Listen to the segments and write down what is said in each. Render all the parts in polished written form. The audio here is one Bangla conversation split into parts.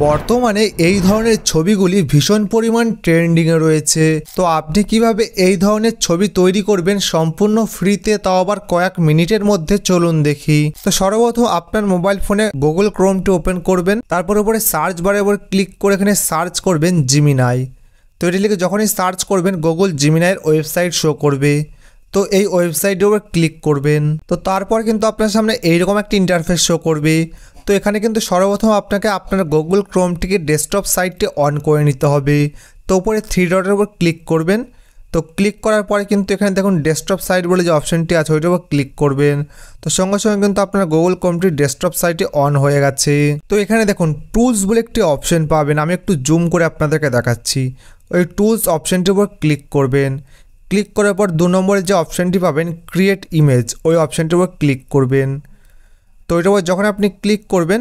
বর্তমানে এই ধরনের ছবিগুলি ভীষণ পরিমাণ ট্রেন্ডিংয়ে রয়েছে। তো আপনি কিভাবে এই ধরনের ছবি তৈরি করবেন সম্পূর্ণ ফ্রিতে, তাও আবার কয়েক মিনিটের মধ্যে, চলুন দেখি। তো সর্বপ্রথম আপনার মোবাইল ফোনে গুগল ক্রোমটি ওপেন করবেন, তারপর উপরে সার্চ বারের উপর ক্লিক করে এখানে সার্চ করবেন জিমিনাই। তো এটি লিখে যখনই সার্চ করবেন গুগল জিমিনাইয়ের ওয়েবসাইট শো করবে। তো এই ওয়েবসাইটের উপর ক্লিক করবেন। তো তারপর কিন্তু আপনার সামনে এইরকম একটা ইন্টারফেস শো করবে। তো এখানে কিন্তু সর্বপ্রথম আপনাকে আপনার গুগল ক্রোমটিকে ডেস্কটপ সাইটটি অন করে নিতে হবে। তো উপরে 3 ডটের উপর ক্লিক করবেন। তো ক্লিক করার পরে কিন্তু এখানে দেখুন ডেস্কটপ সাইট বলে যে অপশনটি আছে ওইটার উপর ক্লিক করবেন। তো সঙ্গে সঙ্গে কিন্তু আপনার গুগল ক্রোমটির ডেস্কটপ সাইটটি অন হয়ে গেছে। তো এখানে দেখুন টুলস বলে একটি অপশন পাবেন, আমি একটু জুম করে আপনাদেরকে দেখাচ্ছি। ওই টুলস অপশনটির উপর ক্লিক করবেন। ক্লিক করার পর 2 নম্বরে যে অপশানটি পাবেন ক্রিয়েট ইমেজ, ওই অপশানটির উপর ক্লিক করবেন। তো ওইটার উপর যখন আপনি ক্লিক করবেন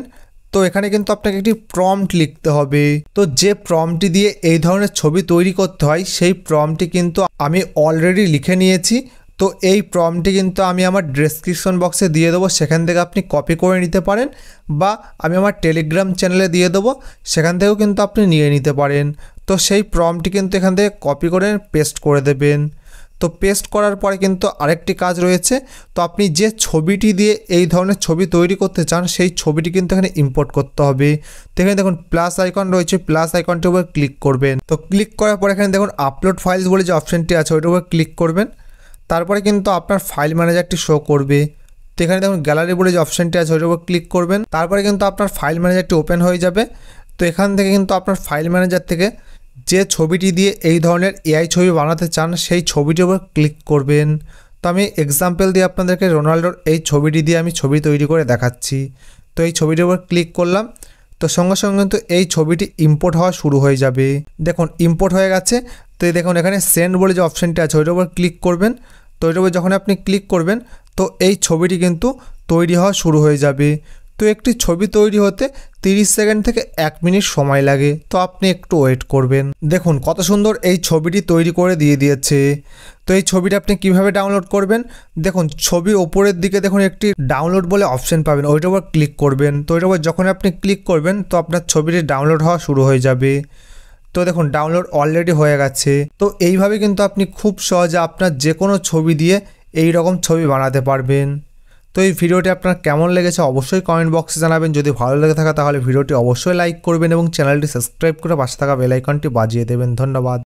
তো এখানে কিন্তু আপনাকে একটি প্রম্পট লিখতে হবে। তো যে প্রম্পটটি দিয়ে এই ধরনের ছবি তৈরি করতে হয় সেই প্রম্পটটি কিন্তু আমি অলরেডি লিখে নিয়েছি। তো এই প্রম্পটটি কিন্তু আমি আমার ডেসক্রিপশন বক্সে দিয়ে দেবো, সেখান থেকে আপনি কপি করে নিতে পারেন, বা আমি আমার টেলিগ্রাম চ্যানেলে দিয়ে দেবো, সেখান থেকেও কিন্তু আপনি নিয়ে নিতে পারেন। তো সেই প্রম্পটটি কিন্তু এখান থেকে কপি করে পেস্ট করে দেবেন। তো পেস্ট করার পরে কিন্তু আরেকটি কাজ রয়েছে। তো আপনি যে ছবিটি দিয়ে এই ধরনের ছবি তৈরি করতে চান সেই ছবিটি কিন্তু এখানে ইম্পোর্ট করতে হবে। তো এখানে দেখুন প্লাস আইকন রয়েছে, প্লাস আইকনটির উপর ক্লিক করবেন। তো ক্লিক করার পর এখানে দেখুন আপলোড ফাইলস বলে যে অপশানটি আছে ওইটার উপর ক্লিক করবেন। তারপরে কিন্তু আপনার ফাইল ম্যানেজারটি শো করবে। তো এখানে দেখুন গ্যালারি বলে যে অপশানটি আছে ওইটার উপর ক্লিক করবেন। তারপরে কিন্তু আপনার ফাইল ম্যানেজারটি ওপেন হয়ে যাবে। তো এখান থেকে কিন্তু আপনার ফাইল ম্যানেজার থেকে যে ছবিটি দিয়ে এই ধরনের এআই ছবি বানাতে চান সেই ছবিটির উপর ক্লিক করবেন। তো আমি এক্সাম্পল দিয়ে আপনাদেরকে রোনাল্ডোর এই ছবিটি দিয়ে আমি ছবি তৈরি করে দেখাচ্ছি। তো এই ছবিটির উপর ক্লিক করলাম। তো সঙ্গে সঙ্গে কিন্তু এই ছবিটি ইম্পোর্ট হওয়া শুরু হয়ে যাবে। দেখুন ইম্পোর্ট হয়ে গেছে। তো দেখুন এখানে সেন্ড বলে যে অপশানটি আছে ওইটার উপর ক্লিক করবেন। তো ওইটার উপর যখন আপনি ক্লিক করবেন তো এই ছবিটি কিন্তু তৈরি হওয়া শুরু হয়ে যাবে। তো একটি ছবি তৈরি হতে 30 সেকেন্ড থেকে 1 মিনিট সময় লাগে। তো আপনি একটু ওয়েট করবেন। দেখুন কত সুন্দর এই ছবিটি তৈরি করে দিয়ে দিয়েছে। তো এই ছবিটা আপনি কিভাবে ডাউনলোড করবেন, দেখুন ছবির ওপরের দিকে দেখুন একটি ডাউনলোড বলে অপশন পাবেন, ওইটার উপর ক্লিক করবেন। তো ওইটার উপর যখন আপনি ক্লিক করবেন তো আপনার ছবিটি ডাউনলোড হওয়া শুরু হয়ে যাবে। তো দেখুন ডাউনলোড অলরেডি হয়ে গেছে। তো এইভাবে কিন্তু আপনি খুব সহজে আপনার যে কোনো ছবি দিয়ে এই রকম ছবি বানাতে পারবেন। তো এই ভিডিওটি আপনার কেমন লেগেছে অবশ্যই কমেন্ট বক্সে জানাবেন। যদি ভালো লেগে থাকে তাহলে ভিডিওটি অবশ্যই লাইক করবেন এবং চ্যানেলটি সাবস্ক্রাইব করে পাশে থাকা বেল আইকনটি বাজিয়ে দেবেন। ধন্যবাদ।